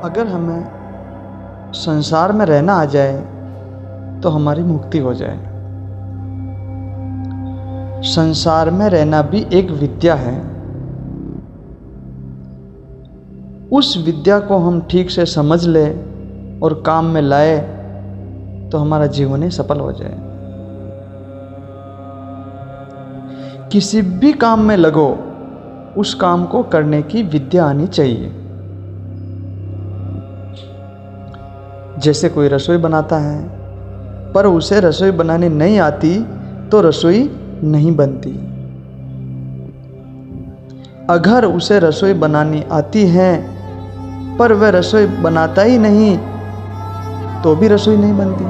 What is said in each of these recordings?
अगर हमें संसार में रहना आ जाए तो हमारी मुक्ति हो जाए। संसार में रहना भी एक विद्या है। उस विद्या को हम ठीक से समझ ले और काम में लाए तो हमारा जीवन ही सफल हो जाए। किसी भी काम में लगो, उस काम को करने की विद्या आनी चाहिए। जैसे कोई रसोई बनाता है पर उसे रसोई बनानी नहीं आती तो रसोई नहीं बनती। अगर उसे रसोई बनानी आती है पर वह रसोई बनाता ही नहीं तो भी रसोई नहीं बनती।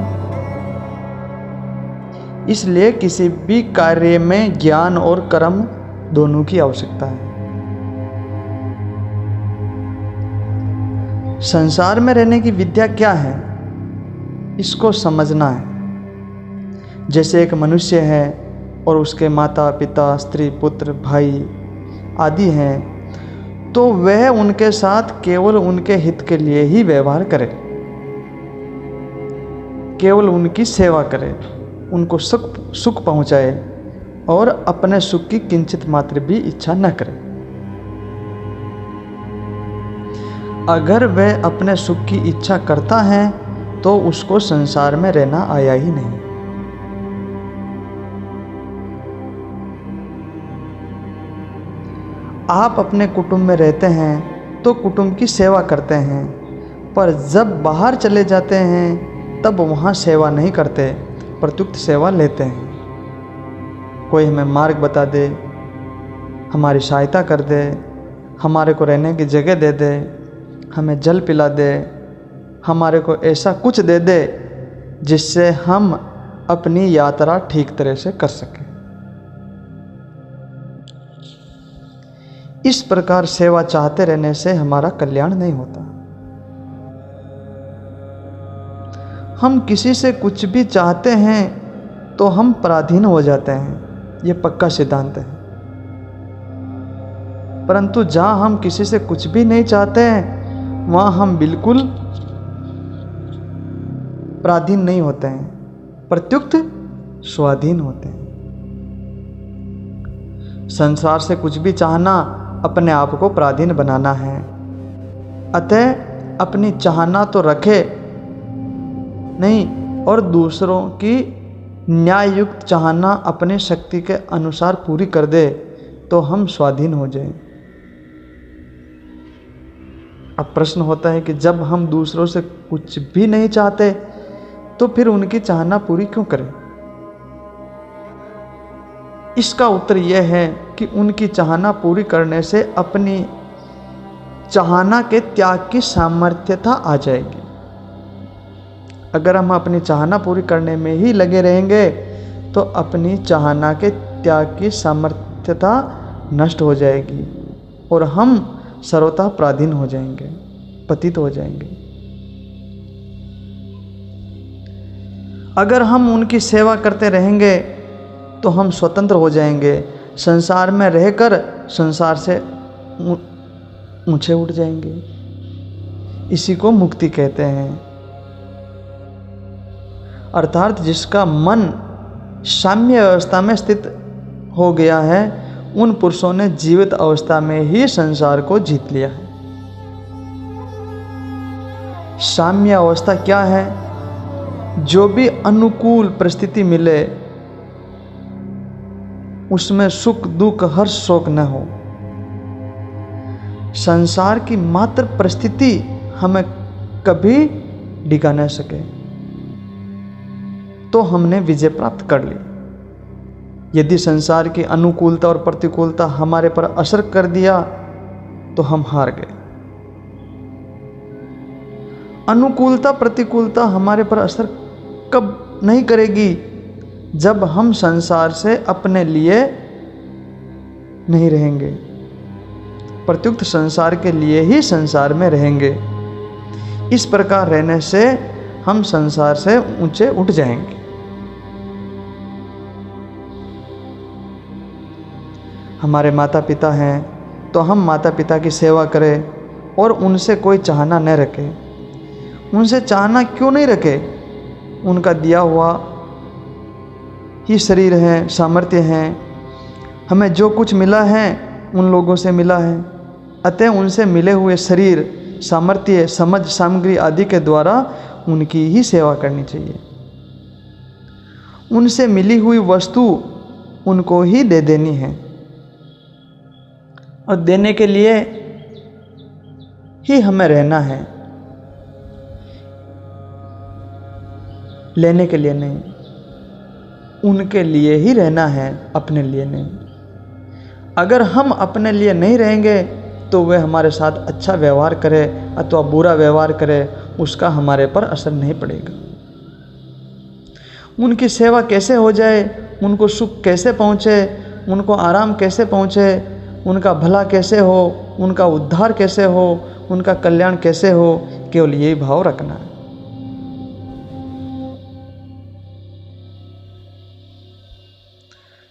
इसलिए किसी भी कार्य में ज्ञान और कर्म दोनों की आवश्यकता है। संसार में रहने की विद्या क्या है, इसको समझना है। जैसे एक मनुष्य है और उसके माता पिता, स्त्री, पुत्र, भाई आदि हैं, तो वह उनके साथ केवल उनके हित के लिए ही व्यवहार करे, केवल उनकी सेवा करे, उनको सुख पहुंचाए और अपने सुख की किंचित मात्र भी इच्छा न करे। अगर वह अपने सुख की इच्छा करता है तो उसको संसार में रहना आया ही नहीं। आप अपने कुटुंब में रहते हैं तो कुटुंब की सेवा करते हैं, पर जब बाहर चले जाते हैं तब वहाँ सेवा नहीं करते, प्रत्युक्त सेवा लेते हैं। कोई हमें मार्ग बता दे, हमारी सहायता कर दे, हमारे को रहने की जगह दे दे, हमें जल पिला दे, हमारे को ऐसा कुछ दे दे जिससे हम अपनी यात्रा ठीक तरह से कर सकें। इस प्रकार सेवा चाहते रहने से हमारा कल्याण नहीं होता। हम किसी से कुछ भी चाहते हैं तो हम पराधीन हो जाते हैं, ये पक्का सिद्धांत है। परंतु जहाँ हम किसी से कुछ भी नहीं चाहते हैं वहाँ हम बिल्कुल पराधीन नहीं होते हैं, प्रत्युक्त स्वाधीन होते हैं। संसार से कुछ भी चाहना अपने आप को पराधीन बनाना है। अतः अपनी चाहना तो रखे नहीं और दूसरों की न्याय युक्त चाहना अपने शक्ति के अनुसार पूरी कर दे तो हम स्वाधीन हो जाएं। अब प्रश्न होता है कि जब हम दूसरों से कुछ भी नहीं चाहते तो फिर उनकी चाहना पूरी क्यों करें? इसका उत्तर यह है कि उनकी चाहना पूरी करने से अपनी चाहना के त्याग की सामर्थ्यता आ जाएगी। अगर हम अपनी चाहना पूरी करने में ही लगे रहेंगे तो अपनी चाहना के त्याग की सामर्थ्यता नष्ट हो जाएगी और हम सर्वथा पराधीन हो जाएंगे, पतित हो जाएंगे। अगर हम उनकी सेवा करते रहेंगे तो हम स्वतंत्र हो जाएंगे, संसार में रहकर संसार से ऊंचे उठ जाएंगे। इसी को मुक्ति कहते हैं। अर्थात जिसका मन साम्य अवस्था में स्थित हो गया है उन पुरुषों ने जीवित अवस्था में ही संसार को जीत लिया है। साम्य अवस्था क्या है? जो भी अनुकूल परिस्थिति मिले उसमें सुख दुख हर्ष शोक न हो। संसार की मात्र परिस्थिति हमें कभी डिगा न सके तो हमने विजय प्राप्त कर ली। यदि संसार की अनुकूलता और प्रतिकूलता हमारे पर असर कर दिया तो हम हार गए। अनुकूलता प्रतिकूलता हमारे पर असर कब नहीं करेगी? जब हम संसार से अपने लिए नहीं रहेंगे, प्रत्युक्त संसार के लिए ही संसार में रहेंगे। इस प्रकार रहने से हम संसार से ऊंचे उठ जाएंगे। हमारे माता पिता हैं तो हम माता पिता की सेवा करें और उनसे कोई चाहना न रखे। उनसे चाहना क्यों नहीं रखे? उनका दिया हुआ ही शरीर है, सामर्थ्य है, हमें जो कुछ मिला है उन लोगों से मिला है। अतः उनसे मिले हुए शरीर, सामर्थ्य, समझ, सामग्री आदि के द्वारा उनकी ही सेवा करनी चाहिए। उनसे मिली हुई वस्तु उनको ही दे देनी है और देने के लिए ही हमें रहना है, लेने के लिए नहीं। उनके लिए ही रहना है, अपने लिए नहीं। अगर हम अपने लिए नहीं रहेंगे तो वे हमारे साथ अच्छा व्यवहार करे अथवा बुरा व्यवहार करे, उसका हमारे पर असर नहीं पड़ेगा। उनकी सेवा कैसे हो जाए, उनको सुख कैसे पहुँचे, उनको आराम कैसे पहुँचे, उनका भला कैसे हो, उनका उद्धार कैसे हो, उनका कल्याण कैसे हो, केवल यही भाव रखना है।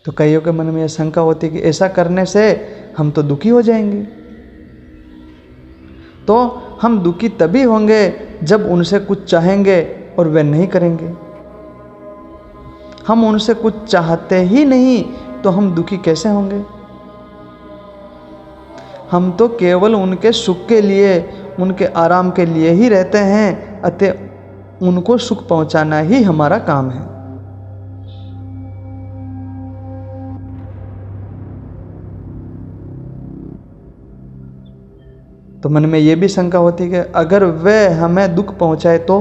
तो कईयों के मन में यह शंका होती है कि ऐसा करने से हम तो दुखी हो जाएंगे। तो हम दुखी तभी होंगे जब उनसे कुछ चाहेंगे और वे नहीं करेंगे। हम उनसे कुछ चाहते ही नहीं तो हम दुखी कैसे होंगे? हम तो केवल उनके सुख के लिए, उनके आराम के लिए ही रहते हैं, अतः उनको सुख पहुंचाना ही हमारा काम है। तो मन में ये भी शंका होती है कि अगर वे हमें दुख पहुंचाए तो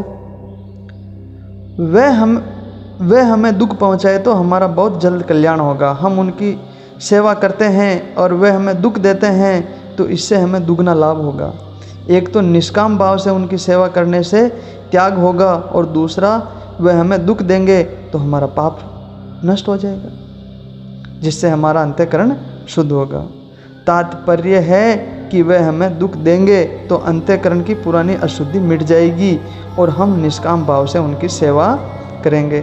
वे हमें दुख पहुंचाए तो हमारा बहुत जल्द कल्याण होगा। हम उनकी सेवा करते हैं और वे हमें दुख देते हैं तो इससे हमें दुगना लाभ होगा। एक तो निष्काम भाव से उनकी सेवा करने से त्याग होगा और दूसरा वे हमें दुख देंगे तो हमारा पाप नष्ट हो जाएगा, जिससे हमारा अंतःकरण शुद्ध होगा। तात्पर्य है कि वे हमें दुख देंगे तो अंतःकरण की पुरानी अशुद्धि मिट जाएगी और हम निष्काम भाव से उनकी सेवा करेंगे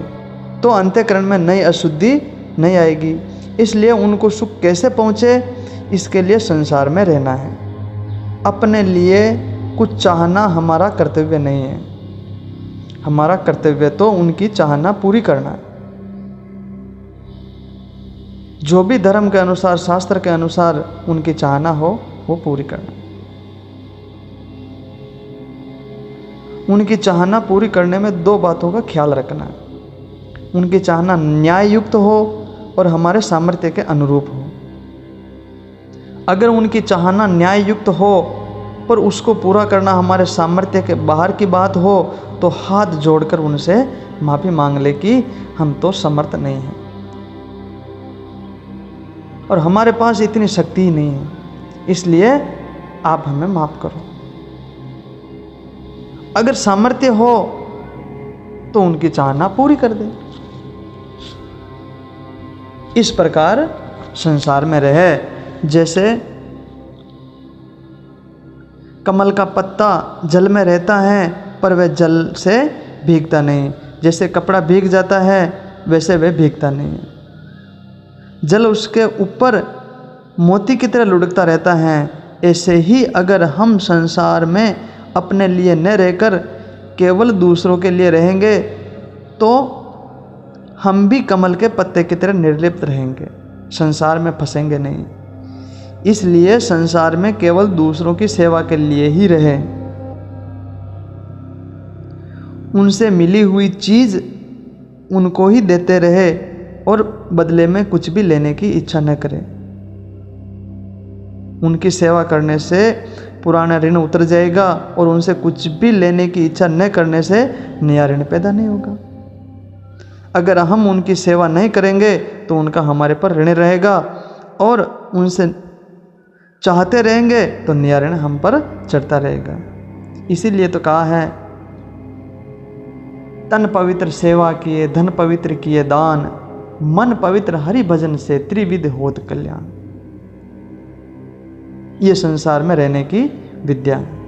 तो अंतःकरण में नई अशुद्धि नहीं आएगी। इसलिए उनको सुख कैसे पहुँचे, इसके लिए संसार में रहना है। अपने लिए कुछ चाहना हमारा कर्तव्य नहीं है। हमारा कर्तव्य तो उनकी चाहना पूरी करना है। जो भी धर्म के अनुसार, शास्त्र के अनुसार उनकी चाहना हो वो पूरी करना। उनकी चाहना पूरी करने में दो बातों का ख्याल रखना है। उनकी चाहना न्याय युक्त हो और हमारे सामर्थ्य के अनुरूप हो। अगर उनकी चाहना न्याय युक्त हो पर उसको पूरा करना हमारे सामर्थ्य के बाहर की बात हो तो हाथ जोड़कर उनसे माफ़ी मांग ले कि हम तो समर्थ नहीं हैं और हमारे पास इतनी शक्ति ही नहीं है, इसलिए आप हमें माफ़ करो। अगर सामर्थ्य हो तो उनकी चाहना पूरी कर दे। इस प्रकार संसार में रहे। जैसे कमल का पत्ता जल में रहता है पर वह जल से भीगता नहीं, जैसे कपड़ा भीग जाता है वैसे वह भीगता नहीं है। जल उसके ऊपर मोती की तरह लुढ़कता रहता है। ऐसे ही अगर हम संसार में अपने लिए न रहकर केवल दूसरों के लिए रहेंगे तो हम भी कमल के पत्ते की तरह निर्लिप्त रहेंगे, संसार में फंसेंगे नहीं। इसलिए संसार में केवल दूसरों की सेवा के लिए ही रहें। उनसे मिली हुई चीज़ उनको ही देते रहे और बदले में कुछ भी लेने की इच्छा न करें। उनकी सेवा करने से पुराना ऋण उतर जाएगा और उनसे कुछ भी लेने की इच्छा न करने से नया ऋण पैदा नहीं होगा। अगर हम उनकी सेवा नहीं करेंगे तो उनका हमारे पर ऋण रहेगा और उनसे चाहते रहेंगे तो नया ऋण हम पर चढ़ता रहेगा। इसीलिए तो कहा है, तन पवित्र सेवा किए, धन पवित्र किए दान, मन पवित्र हरि भजन से त्रिविध होत कल्याण। ये संसार में रहने की विद्या है।